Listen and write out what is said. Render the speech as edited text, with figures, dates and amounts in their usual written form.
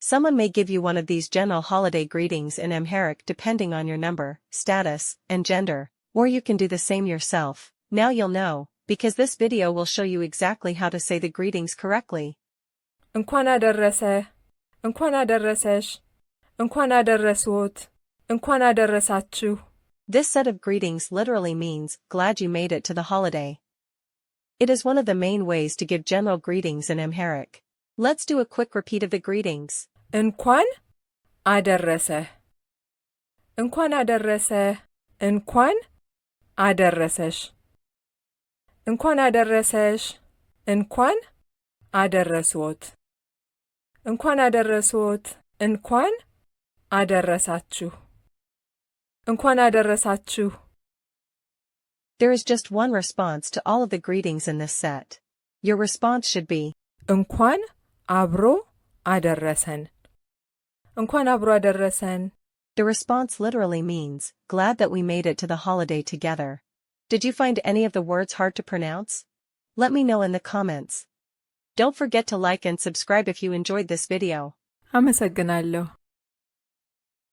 Someone may give you one of these general holiday greetings in Amharic depending on your number, status, and gender, or you can do the same yourself. Now you'll know, because this video will show you exactly how to say the greetings correctly. እንኳን አደረሰ፣ እንኳን አደረሰሽ፣ እንኳን አደረስዎት፣ እንኳን አደረሳችሁ. This set of greetings literally means, glad you made it to the holiday. It is one of the main ways to give general greetings in Amharic. Let's do a quick repeat of the greetings. እንኳን አደረሰ፣ እንኳን አደረሰ፣ እንኳን አደረሰሽ፣ እንኳን አደረሰሽ፣ እንኳን አደረስዎት፣ እንኳን አደረስዎት፣ እንኳን አደረሳችሁ፣ እንኳን አደረሳችሁ. There is just one response to all of the greetings in this set. Your response should be, እንኳን አብሮ አደረሰን፣ እንኳን አብሮ አደረሰን. The response literally means, glad that we made it to the holiday together. Did you find any of the words hard to pronounce? Let me know in the comments. Don't forget to like and subscribe if you enjoyed this video. አመሰግናለሁ.